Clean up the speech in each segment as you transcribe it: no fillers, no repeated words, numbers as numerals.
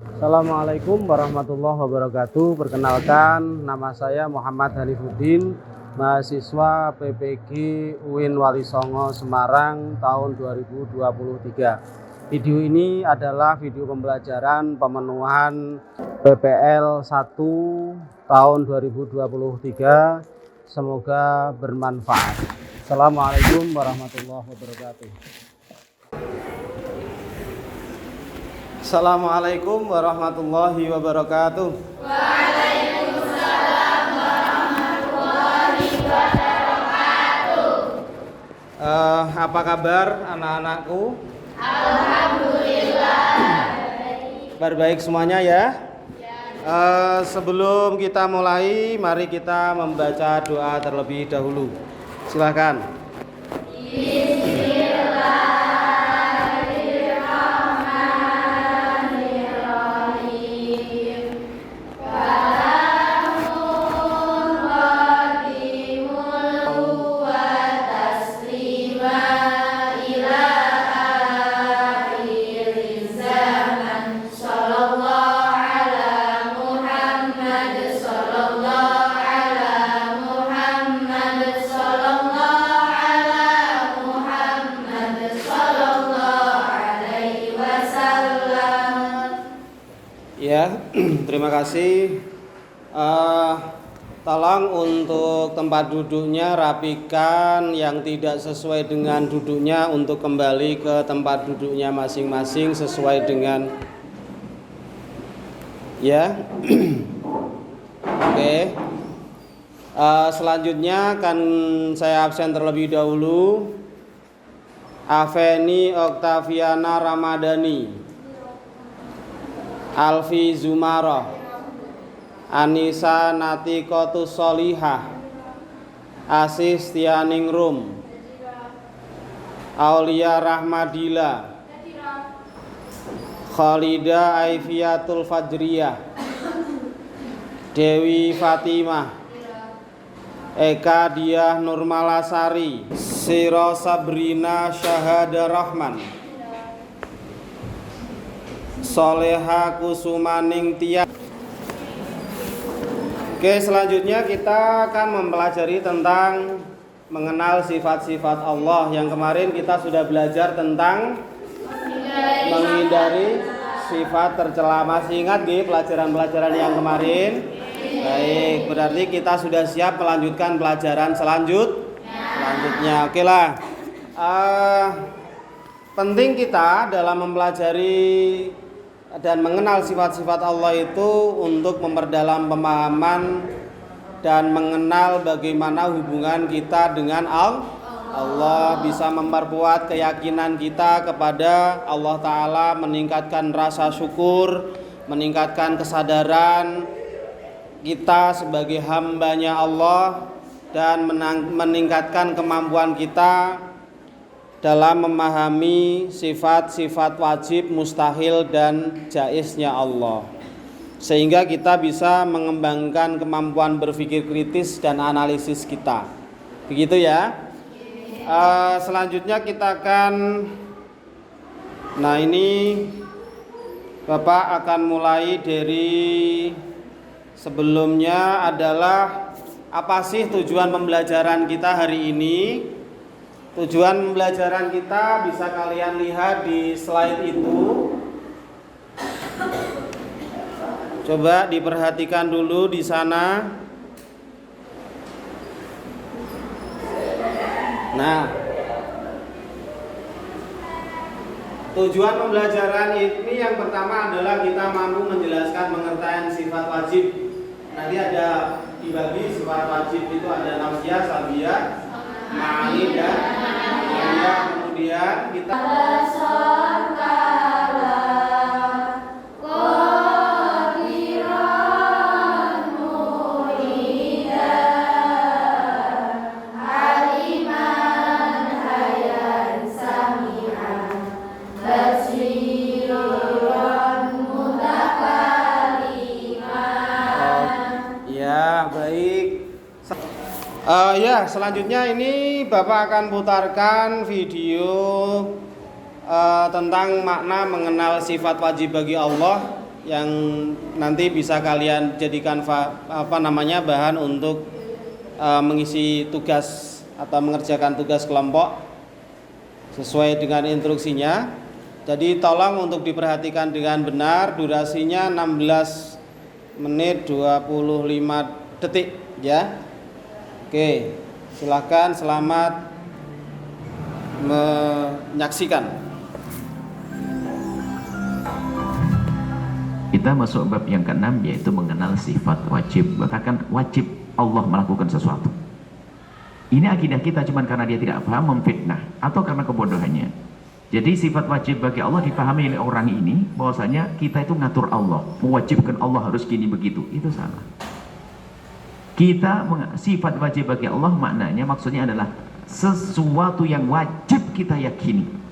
Assalamualaikum warahmatullahi wabarakatuh. Perkenalkan, nama saya Muhammad Hanifuddin, mahasiswa PPG UIN Wali Songo Semarang tahun 2023. Video ini adalah video pembelajaran pemenuhan PPL 1 tahun 2023. Semoga bermanfaat. Assalamualaikum warahmatullahi wabarakatuh. Assalamualaikum warahmatullahi wabarakatuh. Waalaikumsalam warahmatullahi wabarakatuh. Apa kabar anak-anakku? Alhamdulillah. Baik semuanya ya. Sebelum kita mulai, mari kita membaca doa terlebih dahulu. Silakan. Ya, terima kasih. Tolong untuk tempat duduknya rapikan, yang tidak sesuai dengan duduknya untuk kembali ke tempat duduknya masing-masing sesuai dengan ya. Oke. Selanjutnya akan saya absen terlebih dahulu. Aveni Oktaviana Ramadhani, Alfi Zumaroh, Anissa Natikotus Solihah, Asis Tianingrum, Aulia Rahmadila, Khalida Aifiatul Fajriyah, Dewi Fatimah, Eka Diah Nurmalasari, Siro Sabrina Syahada Rahman, Soleha Kusumaning Tia. Oke, selanjutnya kita akan mempelajari tentang mengenal sifat-sifat Allah. Yang kemarin kita sudah belajar tentang menghindari sifat tercela. Masih ingat nggih pelajaran-pelajaran yang kemarin? Baik, berarti kita sudah siap melanjutkan pelajaran selanjutnya. Oke lah. Penting kita dalam mempelajari dan mengenal sifat-sifat Allah itu untuk memperdalam pemahaman dan mengenal bagaimana hubungan kita dengan Allah, bisa memperkuat keyakinan kita kepada Allah Ta'ala, meningkatkan rasa syukur, meningkatkan kesadaran kita sebagai hambanya Allah, dan meningkatkan kemampuan kita dalam memahami sifat-sifat wajib, mustahil, dan jaiznya Allah, sehingga kita bisa mengembangkan kemampuan berpikir kritis dan analisis kita. Begitu ya. Selanjutnya kita akan, ini Bapak akan mulai dari sebelumnya adalah apa sih tujuan pembelajaran kita hari ini. Tujuan pembelajaran kita bisa kalian lihat di slide itu. Coba diperhatikan dulu di sana. Nah, tujuan pembelajaran ini yang pertama adalah kita mampu menjelaskan pengertian sifat wajib. Nanti ada dibagi sifat wajib itu ada nafsiyah, salbiyah, ma'ani, dan kemudian kita selanjutnya ini Bapak akan putarkan video tentang makna mengenal sifat wajib bagi Allah. yang nanti bisa kalian jadikan bahan untuk mengisi tugas atau mengerjakan tugas kelompok sesuai dengan instruksinya. Jadi tolong untuk diperhatikan dengan benar, durasinya 16 menit 25 detik ya. Oke, silakan, selamat menyaksikan. Kita masuk bab yang ke-6, yaitu mengenal sifat wajib. Bahkan wajib Allah melakukan sesuatu. Ini akidah kita cuma karena dia tidak paham, memfitnah, atau karena kebodohannya. Jadi sifat wajib bagi Allah dipahami oleh orang ini bahwasanya kita itu ngatur Allah, mewajibkan Allah harus gini begitu. Itu salah. Sifat wajib bagi Allah maknanya, maksudnya adalah sesuatu yang wajib kita yakini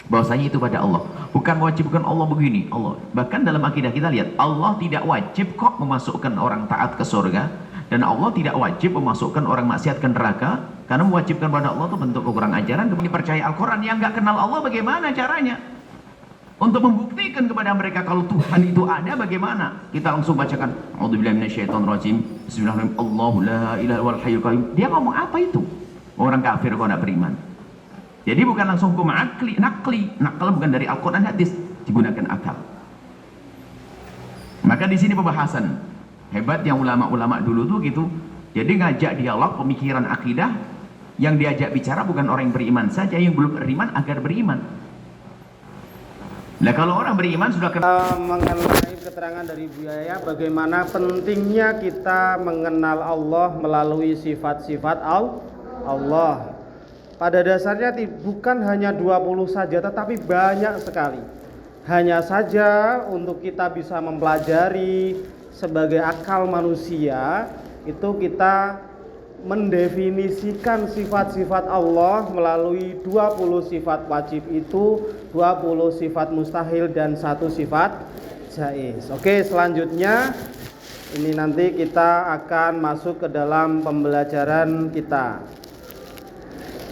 bahwasanya itu pada Allah, bukan mewajibkan Allah begini. Allah, bahkan dalam akidah kita lihat, Allah tidak wajib kok memasukkan orang taat ke surga, dan Allah tidak wajib memasukkan orang maksiat ke neraka, karena mewajibkan pada Allah itu bentuk kekurangan ajaran. Kemudian percaya Al-Quran, yang nggak kenal Allah bagaimana caranya untuk membuktikan kepada mereka kalau Tuhan itu ada? Bagaimana kita langsung bacakan A'udzubillahi minasyaitonirrajim, Bismillahirrahmanirrahim, Allahu la ilaha illal hayyul qayyum. Dia ngomong apa itu? Orang kafir kok nggak beriman. Jadi bukan langsung hukum nakli, nakal bukan dari Al-Quran, hadis, digunakan akal. Maka di sini pembahasan hebat yang ulama-ulama dulu tuh gitu. Jadi ngajak dialog pemikiran akidah, yang diajak bicara bukan orang yang beriman saja, yang belum beriman agar beriman. Nah kalau orang beriman sudah mengenai keterangan dari Buya bagaimana pentingnya kita mengenal Allah melalui sifat-sifat Allah. Pada dasarnya bukan hanya 20 saja, tetapi banyak sekali. Hanya saja untuk kita bisa mempelajari sebagai akal manusia, itu kita mendefinisikan sifat-sifat Allah melalui 20 sifat wajib itu, 20 sifat mustahil, dan 1 sifat jaiz. Oke, selanjutnya ini nanti kita akan masuk ke dalam pembelajaran kita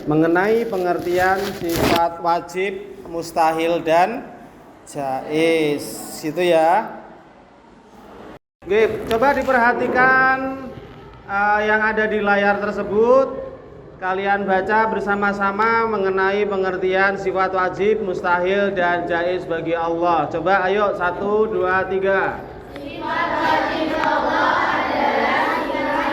mengenai pengertian sifat wajib, mustahil, dan jaiz. Situ ya. Oke, coba diperhatikan yang ada di layar tersebut. Kalian baca bersama-sama mengenai pengertian sifat wajib, mustahil, dan jaiz bagi Allah. Coba ayo, 1, 2, 3. Sifat wajib Allah adalah sifat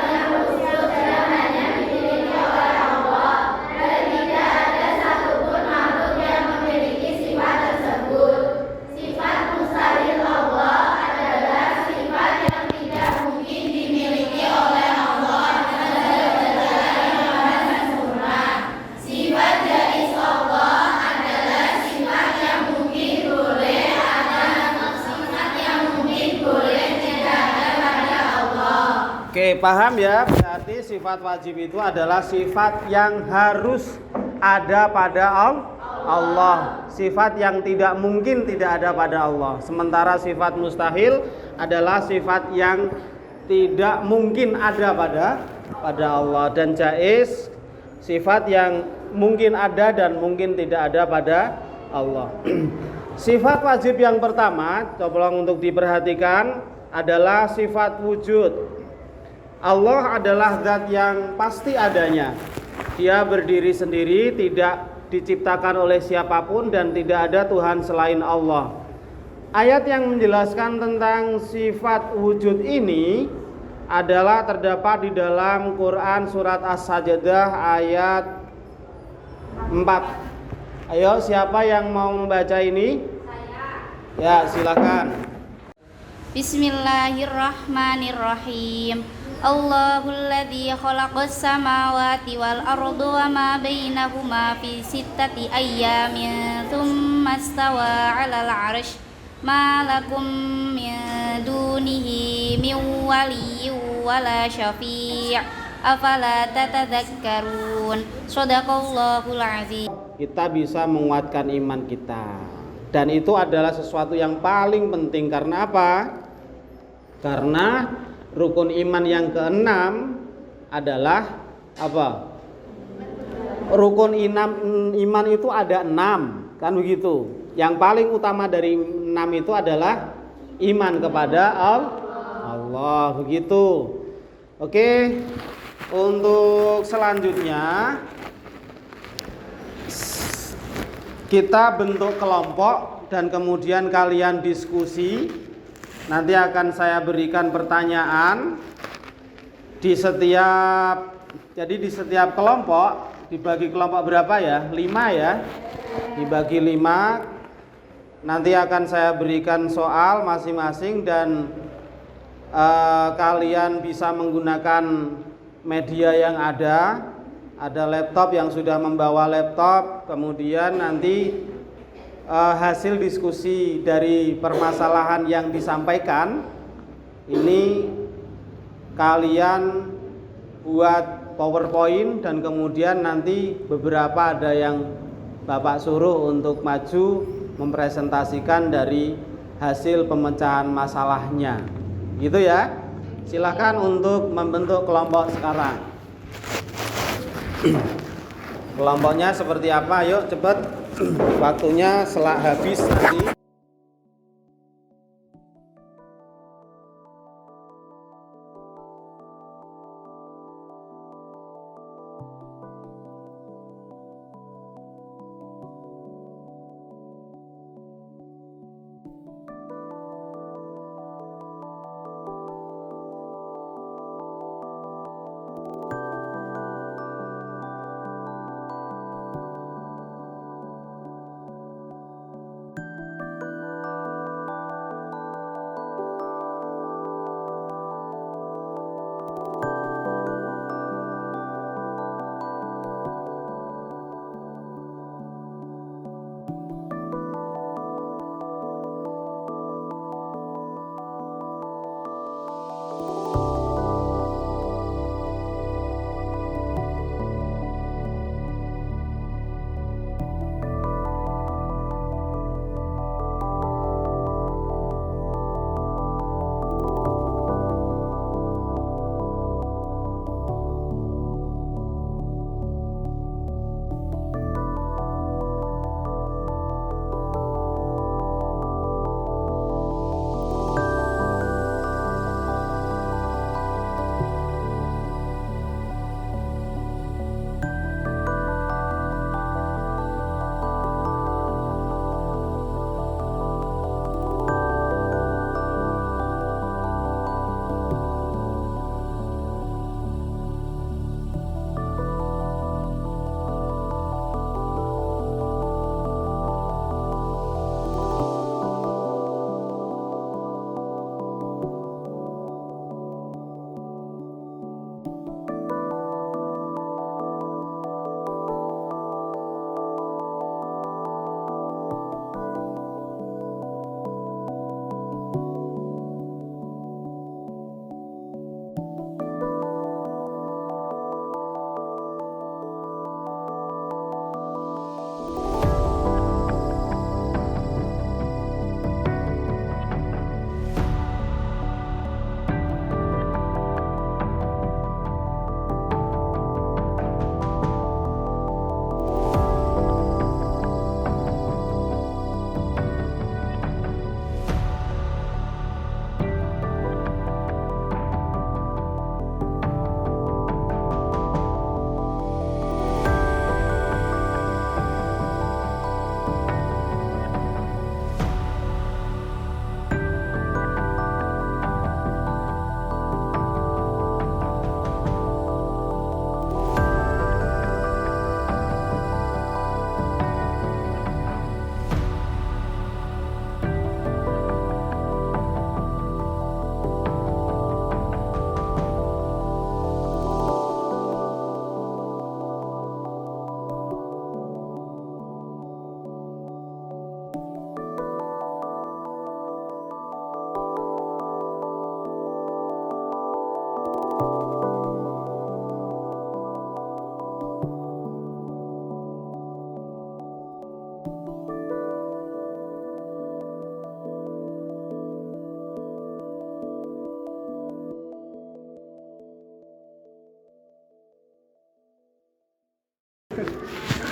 yang khusus dan hanya dimiliki oleh Allah, dan tidak ada satupun makhluk yang memiliki sifat tersebut. Sifat mustahil Allah adalah sifat yang tidak mungkin dimiliki oleh Allah dan zat-zatnya yang maha sempurna. Sifat jaiz Allah adalah sifat yang mungkin boleh ada, sifat yang mungkin boleh tidak ada pada Allah. Oke, paham ya? Berarti sifat wajib itu adalah sifat yang harus ada pada Allah. Sifat yang tidak mungkin tidak ada pada Allah. Sementara sifat mustahil adalah sifat yang tidak mungkin ada pada Allah. Dan jaiz sifat yang mungkin ada dan mungkin tidak ada pada Allah. Sifat wajib yang pertama, coba untuk diperhatikan, adalah sifat wujud. Allah adalah zat yang pasti adanya. Dia berdiri sendiri, tidak diciptakan oleh siapapun, dan tidak ada Tuhan selain Allah. Ayat yang menjelaskan tentang sifat wujud ini adalah terdapat di dalam Quran surat As-Sajdah ayat 4. Ayo, siapa yang mau membaca ini? Ya, silakan. Bismillahirrahmanirrahim. Allahul ladzi khalaqas samawati wal arda wa ma bainahuma fi sittati ayyamin tsumma istawa 'alal 'arsy ma lakum min dunihi min waliyyin wala syafi' afala tatadzakkarun. Shadaqallahul azim. Kita bisa menguatkan iman kita, dan itu adalah sesuatu yang paling penting. Karena apa? Karena rukun iman yang keenam adalah apa? Rukun iman itu ada 6, kan begitu. Yang paling utama dari 6 itu adalah iman kepada Allah. Begitu. Oke. Untuk selanjutnya kita bentuk kelompok dan kemudian kalian diskusi. Nanti akan saya berikan pertanyaan di setiap kelompok. Dibagi kelompok berapa ya? 5 ya. Dibagi 5. Nanti akan saya berikan soal masing-masing dan kalian bisa menggunakan media yang ada laptop yang sudah membawa laptop, kemudian nanti hasil diskusi dari permasalahan yang disampaikan ini kalian buat PowerPoint dan kemudian nanti beberapa ada yang Bapak suruh untuk maju mempresentasikan dari hasil pemecahan masalahnya. Gitu ya. Silakan untuk membentuk kelompok sekarang. Kelompoknya seperti apa? Yuk cepat. Waktunya habis nanti.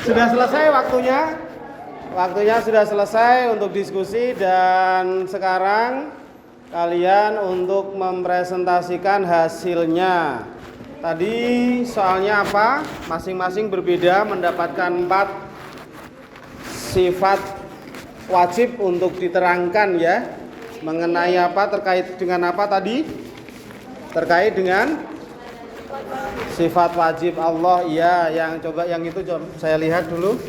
Sudah selesai waktunya. Waktunya sudah selesai untuk diskusi dan sekarang kalian untuk mempresentasikan hasilnya. Tadi soalnya apa? Masing-masing berbeda, mendapatkan 4 sifat wajib untuk diterangkan ya. Mengenai apa, terkait dengan apa tadi? Terkait dengan sifat wajib Allah. Iya, yang coba yang itu coba saya lihat dulu.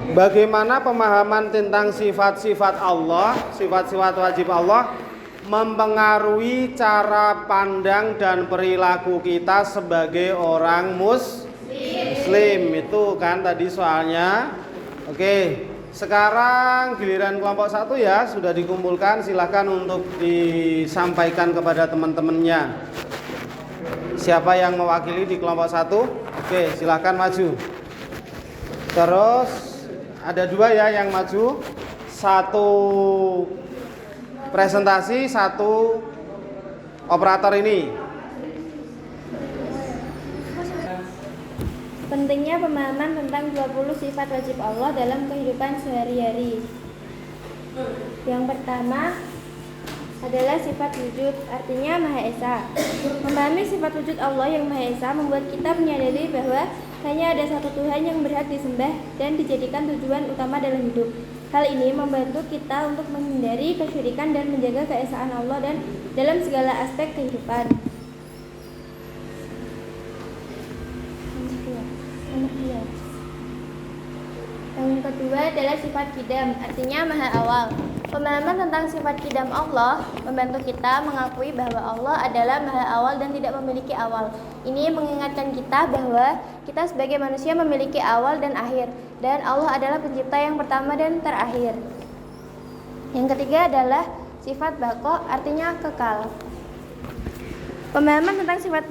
Bagaimana pemahaman tentang sifat-sifat Allah, sifat-sifat wajib Allah mempengaruhi cara pandang dan perilaku kita sebagai orang Muslim. Itu kan tadi soalnya. Oke, sekarang giliran kelompok 1 ya, sudah dikumpulkan, silahkan untuk disampaikan kepada teman-temannya. Siapa yang mewakili di kelompok 1? Oke, silahkan maju. Terus ada 2 ya yang maju, 1 presentasi, 1 operator ini. Pentingnya pemahaman tentang 20 sifat wajib Allah dalam kehidupan sehari-hari. Yang pertama adalah sifat wujud, artinya Maha Esa. Memahami sifat wujud Allah yang Maha Esa membuat kita menyadari bahwa hanya ada satu Tuhan yang berhak disembah dan dijadikan tujuan utama dalam hidup. Hal ini membantu kita untuk menghindari kesyirikan dan menjaga keesaan Allah dan dalam segala aspek kehidupan. Yang kedua adalah sifat qidam, artinya Maha Awal. Pemahaman tentang sifat qidam Allah membantu kita mengakui bahwa Allah adalah Maha Awal dan tidak memiliki awal. Ini mengingatkan kita bahwa kita sebagai manusia memiliki awal dan akhir, dan Allah adalah pencipta yang pertama dan terakhir. Yang ketiga adalah sifat baqo, artinya kekal. Pemahaman tentang sifat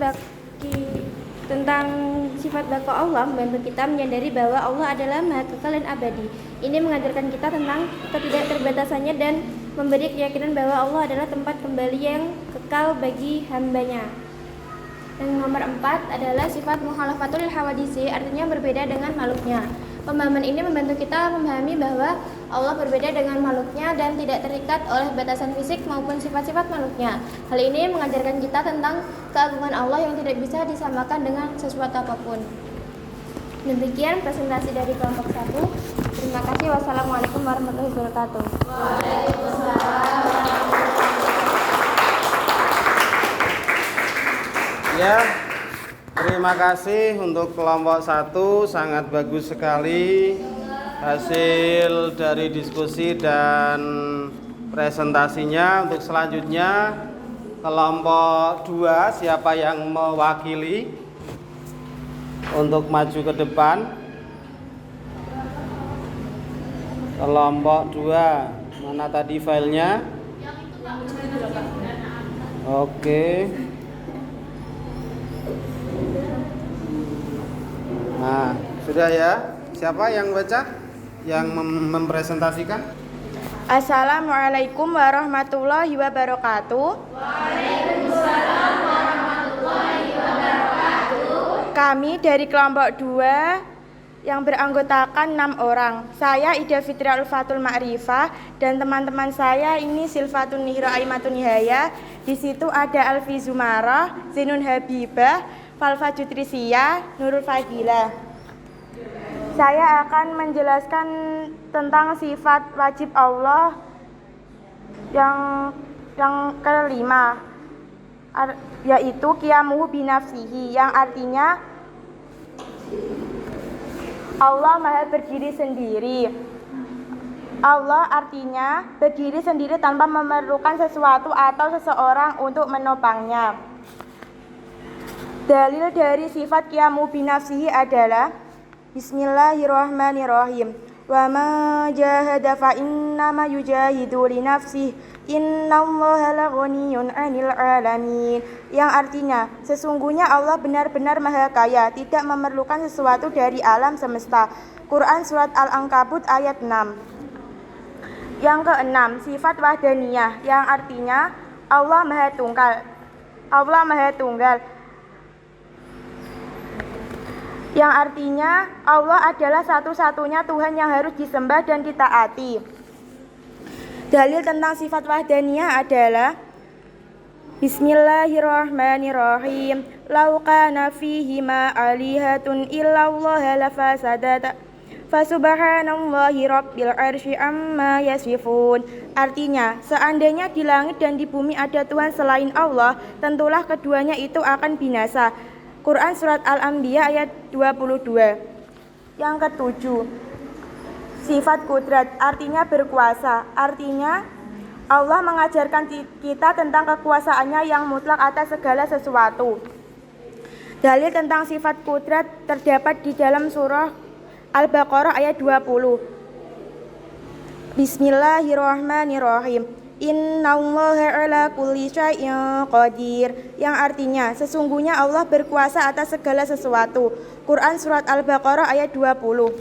baqo Allah membantu kita menyadari bahwa Allah adalah Maha Kekal dan abadi. Ini mengajarkan kita tentang ketidakterbatasannya dan memberi keyakinan bahwa Allah adalah tempat kembali yang kekal bagi hambanya. Yang nomor 4 adalah sifat mukhalafatul hawadisi, artinya berbeda dengan makhluknya. Pemahaman ini membantu kita memahami bahwa Allah berbeda dengan makhluknya dan tidak terikat oleh batasan fisik maupun sifat-sifat makhluknya. Hal ini mengajarkan kita tentang keagungan Allah yang tidak bisa disamakan dengan sesuatu apapun. Demikian presentasi dari kelompok 1. Terima kasih. Wassalamualaikum warahmatullahi wabarakatuh. Ya, terima kasih untuk kelompok 1, sangat bagus sekali hasil dari diskusi dan presentasinya. Untuk selanjutnya kelompok 2, siapa yang mewakili untuk maju ke depan? Kelompok 2, mana tadi filenya? Oke. Nah, sudah ya. Siapa yang baca? Yang mempresentasikan? Assalamualaikum warahmatullahi wabarakatuh. Waalaikumsalam warahmatullahi wabarakatuh. Kami dari kelompok 2 yang beranggotakan 6 orang. Saya Ida Fitri Alfatul Ma'rifah dan teman-teman saya ini Silfatun Nihra Aimatun Nihaya. Di situ ada Alfi Zumarah, Zinun Habibah, Falfa Jutrisiyah, Nurul Fadilah. Saya akan menjelaskan tentang sifat wajib Allah yang kelima, yaitu qiyamuhu binafsihi, yang artinya Allah Maha berdiri sendiri. Allah artinya berdiri sendiri tanpa memerlukan sesuatu atau seseorang untuk menopangnya. Dalil dari sifat qiyamu binafsihi adalah Bismillahirrahmanirrahim. Wa ma jahada fa innama yujahidu li nafsihi innallaha laghaniyyun 'anil 'alamin. Yang artinya, sesungguhnya Allah benar-benar Maha Kaya, tidak memerlukan sesuatu dari alam semesta. Quran surat Al-Ankabut ayat 6. Yang keenam, sifat wahdaniyah, yang artinya Allah Maha Tunggal. yang artinya Allah adalah satu-satunya Tuhan yang harus disembah dan ditaati. Dalil tentang sifat wahdaniyah adalah Bismillahirrahmanirrahim. Lau kana fihima alihatun illallah lafasadata fasubhanallahi rabbil arsy amma yasifun. Artinya, seandainya di langit dan di bumi ada Tuhan selain Allah, tentulah keduanya itu akan binasa. Quran Surat Al-Anbiya ayat 22. Yang ketujuh, sifat kudrat, artinya berkuasa. Artinya Allah mengajarkan kita tentang kekuasaannya yang mutlak atas segala sesuatu. Dalil tentang sifat kudrat terdapat di dalam surah Al-Baqarah ayat 20. Bismillahirrahmanirrahim. Innallaha ala kulli syai'in qadir, yang artinya sesungguhnya Allah berkuasa atas segala sesuatu. Quran Surat Al-Baqarah ayat 20.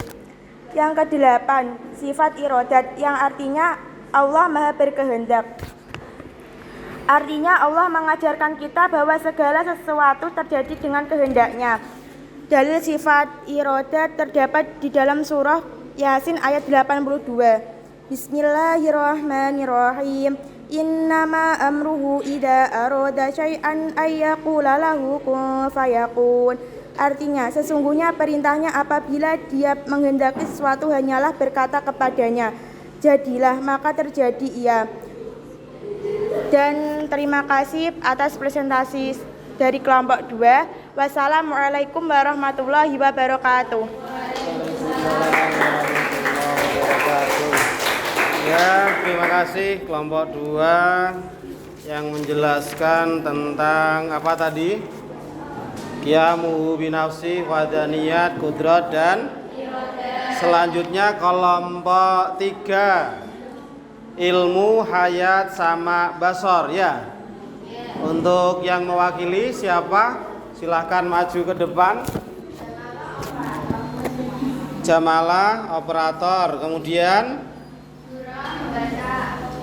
Yang kedelapan, sifat irodat, yang artinya Allah Maha berkehendak. Artinya Allah mengajarkan kita bahwa segala sesuatu terjadi dengan kehendaknya. Dalil sifat irodat terdapat di dalam surah Yasin ayat 82. Bismillahirrahmanirrahim. Innama amruhu idza arada syai'an ayyaqula lahu kun fayakun. Artinya, sesungguhnya perintahnya apabila dia menghendaki sesuatu hanyalah berkata kepadanya, jadilah, maka terjadi ia. Dan terima kasih atas presentasi dari kelompok 2. Wassalamualaikum warahmatullahi wabarakatuh. Ya, terima kasih kelompok 2 yang menjelaskan tentang apa tadi? Qiyamuhu binafsi, wadaniyat, kudrat, dan selanjutnya kelompok 3, ilmu, hayat, sama, basor ya. Untuk yang mewakili siapa? Silahkan maju ke depan. Jamalah, operator. Kemudian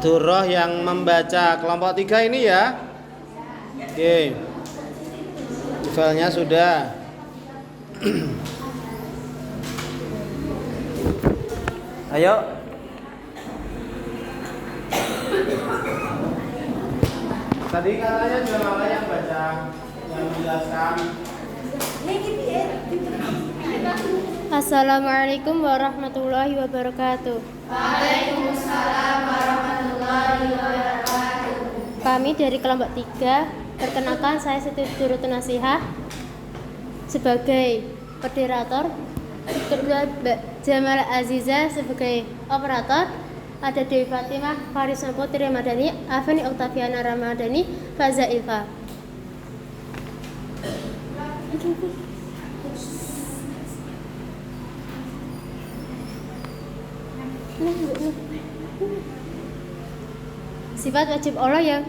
Durrah yang membaca. Kelompok 3 ini ya. Oke, filenya sudah. Ayo. Tadi katanya jamalah yang baca, yang menjelaskan. Assalamualaikum warahmatullahi wabarakatuh. Waalaikumsalam warahmatullahi wabarakatuh. Kami dari kelompok 3, perkenalkan saya Siti Durratun Nasihah sebagai moderator, kedua Mbak Jamal Aziza sebagai operator, ada Dewi Fatimah, Farisna Putri Ramadhani, Afeni Oktaviana Ramadhani, Faza Ilfa. Sifat wajib Allah yang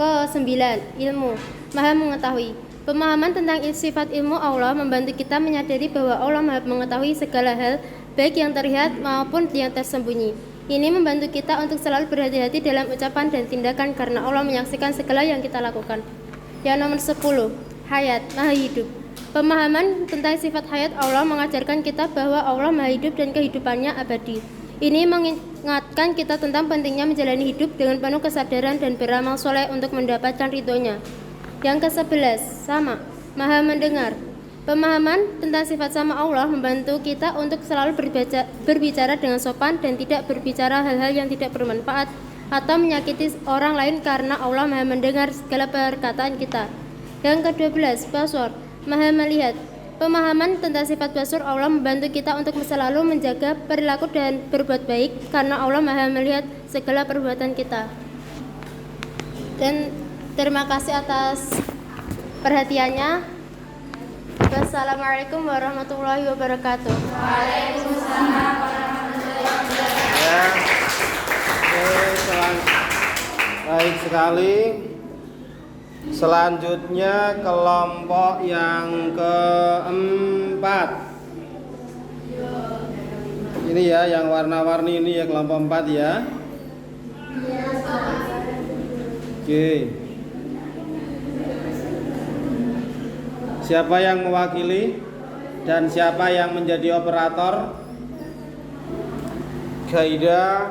ke-9, ilmu, maha mengetahui. Pemahaman tentang sifat ilmu Allah membantu kita menyadari bahwa Allah maha mengetahui segala hal, baik yang terlihat maupun yang tersembunyi. Ini membantu kita untuk selalu berhati-hati dalam ucapan dan tindakan karena Allah menyaksikan segala yang kita lakukan. Yang nomor 10, hayat, maha hidup. Pemahaman tentang sifat hayat Allah mengajarkan kita bahwa Allah maha hidup dan kehidupannya abadi. Ini mengingatkan kita tentang pentingnya menjalani hidup dengan penuh kesadaran dan beramal soleh untuk mendapatkan ridhonya. Yang ke-11, sama, maha mendengar. Pemahaman tentang sifat sama Allah membantu kita untuk selalu berbicara dengan sopan dan tidak berbicara hal-hal yang tidak bermanfaat atau menyakiti orang lain karena Allah maha mendengar segala perkataan kita. Yang ke-12, basor, maha melihat. Pemahaman tentang sifat basur Allah membantu kita untuk selalu menjaga perilaku dan berbuat baik karena Allah maha melihat segala perbuatan kita. Dan terima kasih atas perhatiannya. Wassalamualaikum warahmatullahi wabarakatuh. Waalaikumsalam warahmatullahi wabarakatuh. Baik sekali. Selanjutnya kelompok yang ke-4. Ini ya, yang warna-warni ini ya, kelompok 4 ya. Oke. Siapa yang mewakili? Dan siapa yang menjadi operator? Gaida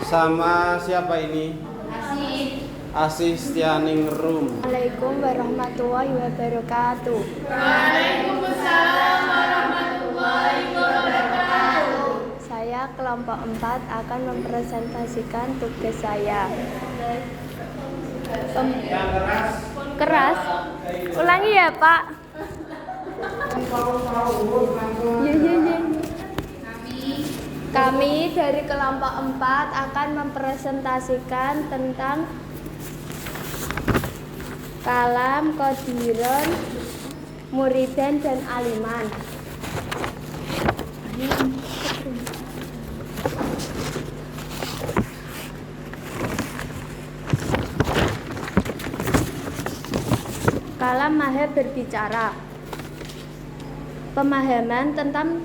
sama siapa ini? Asih Stianing Room. Assalamualaikum warahmatullahi wabarakatuh. Saya kelompok 4 akan mempresentasikan tugas saya. Yang keras. Keras. Ulangi ya, Pak. Iya. Kami dari kelompok 4 akan mempresentasikan tentang kalam, qadiron, muridan, dan aliman. Kalam maha berbicara. Pemahaman tentang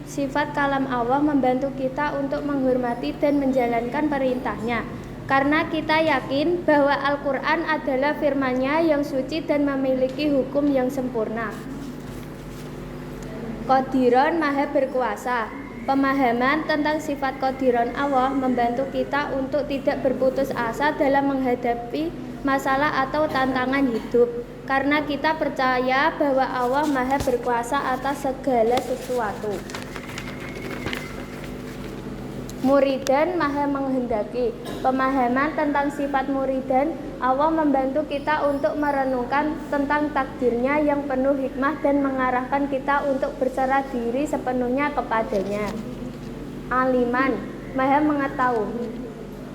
sifat kalam Allah membantu kita untuk menghormati dan menjalankan perintahnya. Karena kita yakin bahwa Al-Quran adalah firman-Nya yang suci dan memiliki hukum yang sempurna. Qadiron maha berkuasa. Pemahaman tentang sifat qadiron Allah membantu kita untuk tidak berputus asa dalam menghadapi masalah atau tantangan hidup. Karena kita percaya bahwa Allah maha berkuasa atas segala sesuatu. Muridan maha menghendaki. Pemahaman tentang sifat muridan Allah membantu kita untuk merenungkan tentang takdirnya yang penuh hikmah dan mengarahkan kita untuk berserah diri sepenuhnya kepadanya. Aliman maha mengetahui.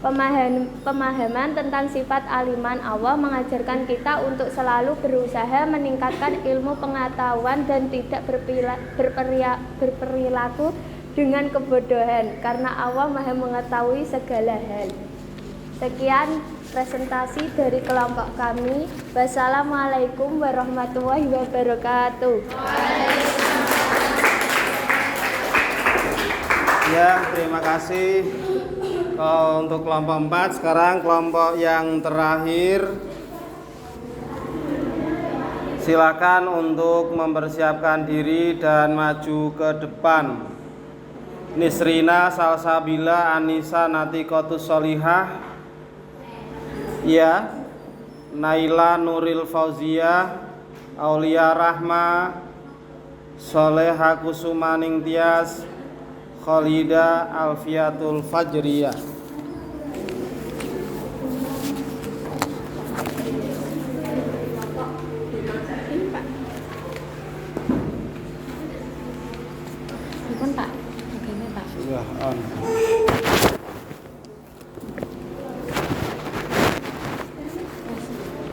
Pemahaman tentang sifat aliman Allah mengajarkan kita untuk selalu berusaha meningkatkan ilmu pengetahuan dan tidak berperilaku dengan kebodohan, karena Allah maha mengetahui segala hal. Sekian presentasi dari kelompok kami. Wassalamualaikum warahmatullahi wabarakatuh. Ya, terima kasih. Untuk kelompok 4, sekarang kelompok yang terakhir. Silakan untuk mempersiapkan diri dan maju ke depan. Nisrina Salsabila Anissa Natikotus Solihah, ya. Naila Nuril Fauzia, Aulia Rahma, Soleha Kusumaning Tias, Khalida Alfiatul Fajriyah. Sudah on.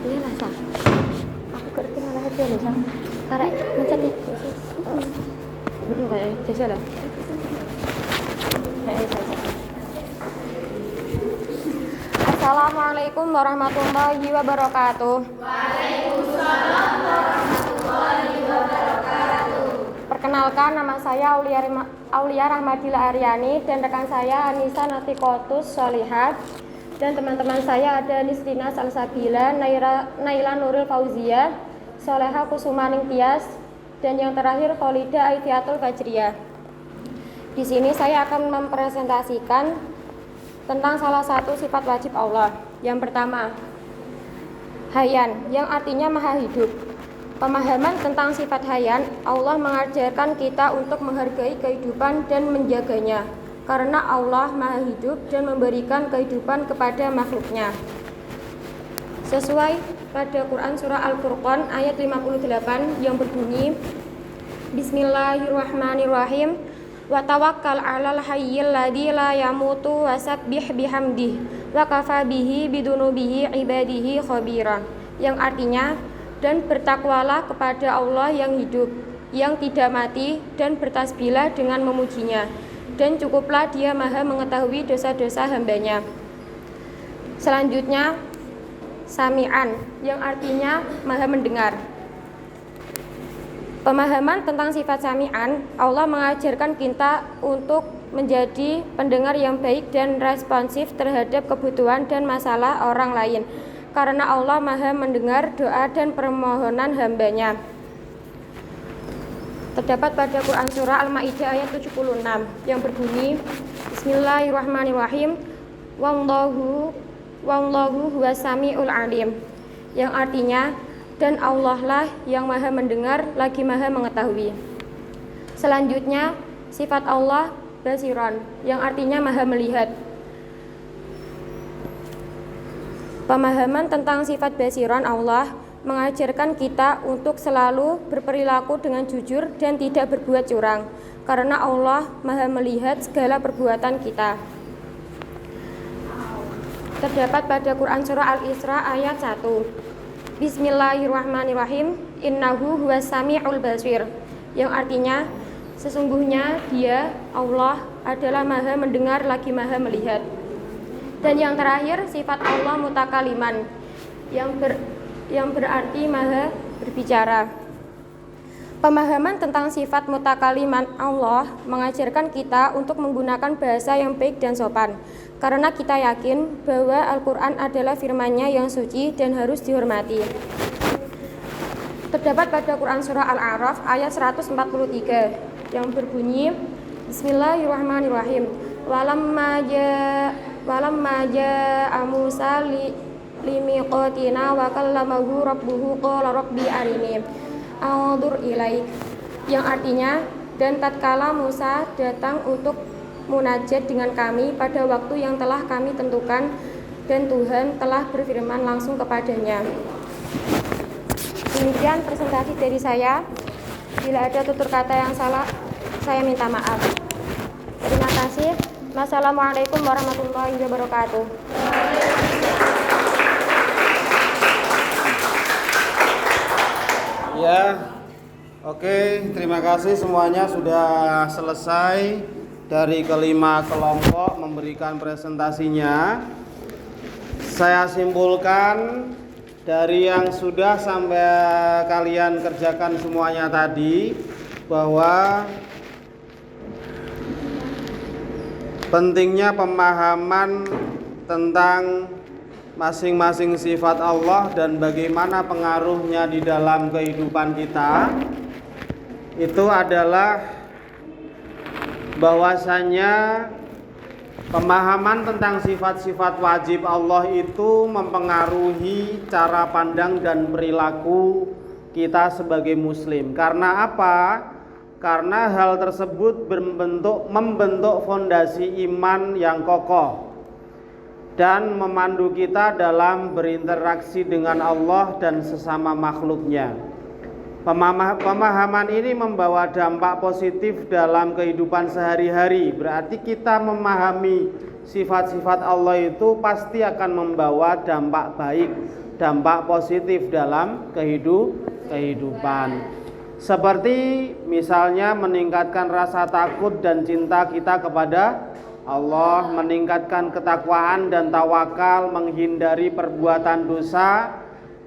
Iya lah, Sa. Aku kerti malah aja loh, Sa. Tarik, macet nih. Kayak jasa lah. Assalamualaikum warahmatullahi wabarakatuh. Waalaikumsalam warahmatullahi wabarakatuh. Perkenalkan, nama saya Aulia Rahmadila Aryani dan rekan saya Anissa Natikotus Solihah, dan teman-teman saya ada Nisrina Salsabila, Naila Nuril Fauzia, Soleha Kusumaning Tias, dan yang terakhir Khalida Alfiatul Fajriyah. Di sini saya akan mempresentasikan tentang salah satu sifat wajib Allah. Yang pertama, Hayyan, yang artinya maha hidup. Pemahaman tentang sifat Hayyan, Allah mengajarkan kita untuk menghargai kehidupan dan menjaganya, karena Allah maha hidup dan memberikan kehidupan kepada makhluknya. Sesuai pada Quran surah Al-Furqan ayat 58 yang berbunyi, Bismillahirrahmanirrahim, wa tawakkal 'alal hayyil ladzi la yamutu wasabbih bihamdih wa kafa bihi bidunubihi ibadihi khabira, yang artinya, dan bertakwalah kepada Allah yang hidup, yang tidak mati, dan bertasbihlah dengan memujinya, dan cukuplah Dia maha mengetahui dosa-dosa hambanya. Selanjutnya, Sami'an, yang artinya maha mendengar. Pemahaman tentang sifat Sami'an, Allah mengajarkan kita untuk menjadi pendengar yang baik dan responsif terhadap kebutuhan dan masalah orang lain, karena Allah Maha mendengar doa dan permohonan hambanya. Terdapat pada Quran Surah Al-Ma'idah ayat 76 yang berbunyi, Bismillahirrahmanirrahim, Wallahu huwas sami'ul alim, yang artinya, dan Allah lah yang Maha mendengar lagi Maha mengetahui. Selanjutnya, sifat Allah Basiron, yang artinya Maha melihat. Pemahaman tentang sifat Basiron Allah mengajarkan kita untuk selalu berperilaku dengan jujur dan tidak berbuat curang, karena Allah Maha melihat segala perbuatan kita. Terdapat pada Quran Surah Al-Isra ayat 1, Bismillahirrahmanirrahim, Innahu huwas sami'ul basir, yang artinya, sesungguhnya Dia, Allah, adalah Maha mendengar lagi Maha melihat. Dan yang terakhir, sifat Allah mutakaliman, yang berarti Maha berbicara. Pemahaman tentang sifat mutakaliman Allah mengajarkan kita untuk menggunakan bahasa yang baik dan sopan, karena kita yakin bahwa Al-Quran adalah firman-Nya yang suci dan harus dihormati. Terdapat pada Quran Surah Al-A'raf ayat 143 yang berbunyi, Bismillahirrahmanirrahim, Walamma ja'a Musa limiqatina wa kallamahu rabbuhu qala rabbi arini anzur ilaik, yang artinya, dan tatkala Musa datang untuk munajat dengan kami pada waktu yang telah kami tentukan, dan Tuhan telah berfirman langsung kepadanya. Demikian presentasi dari saya. Bila ada tutur kata yang salah, saya minta maaf. Terima kasih. Wassalamualaikum warahmatullahi wabarakatuh. Ya, oke, terima kasih semuanya sudah selesai dari kelima kelompok memberikan presentasinya. Saya simpulkan dari yang sudah sampai kalian kerjakan semuanya tadi, bahwa pentingnya pemahaman tentang masing-masing sifat Allah dan bagaimana pengaruhnya di dalam kehidupan kita, itu adalah bahwasanya pemahaman tentang sifat-sifat wajib Allah itu mempengaruhi cara pandang dan perilaku kita sebagai muslim. Karena apa? Karena hal tersebut membentuk fondasi iman yang kokoh dan memandu kita dalam berinteraksi dengan Allah dan sesama makhluknya. Pemahaman ini membawa dampak positif dalam kehidupan sehari-hari. Berarti kita memahami sifat-sifat Allah itu pasti akan membawa dampak baik, dampak positif dalam kehidupan. Seperti misalnya meningkatkan rasa takut dan cinta kita kepada Allah, meningkatkan ketakwaan dan tawakal, menghindari perbuatan dosa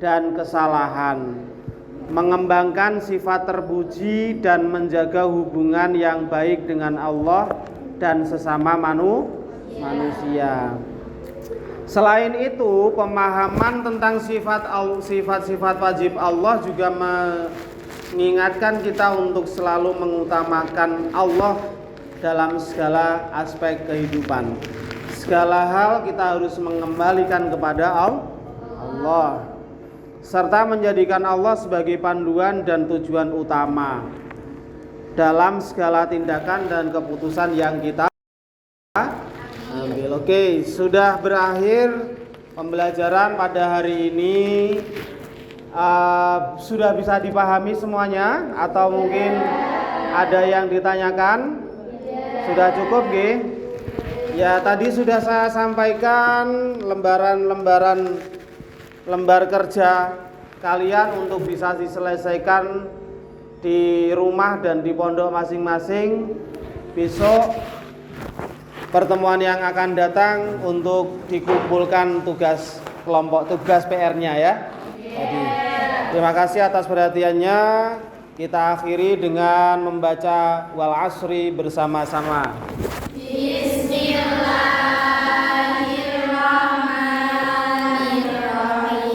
dan kesalahan, mengembangkan sifat terpuji dan menjaga hubungan yang baik dengan Allah dan sesama manusia. Selain itu, pemahaman tentang sifat-sifat wajib Allah juga mengingatkan kita untuk selalu mengutamakan Allah dalam segala aspek kehidupan. Segala hal kita harus mengembalikan kepada Allah, serta menjadikan Allah sebagai panduan dan tujuan utama dalam segala tindakan dan keputusan yang kita ambil. Oke, sudah berakhir pembelajaran pada hari ini. Sudah bisa dipahami semuanya atau mungkin ada yang ditanyakan? Sudah cukup, nggih? Ya, tadi sudah saya sampaikan lembar kerja kalian untuk bisa diselesaikan di rumah dan di pondok masing-masing. Besok pertemuan yang akan datang untuk dikumpulkan tugas kelompok, tugas PR-nya ya. Jadi, terima kasih atas perhatiannya. Kita akhiri dengan membaca wal asri bersama-sama. Bismillahirrahmanirrahim.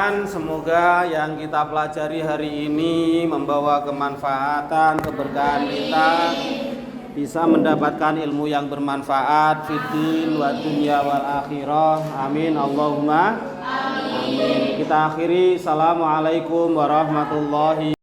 mudah-mudahan semoga yang kita pelajari hari ini membawa kemanfaatan, keberkahan kita, bisa mendapatkan ilmu yang bermanfaat fiddin wa dunya wal akhirah. Amin Allahumma amin. Kita akhiri. Assalamualaikum warahmatullahi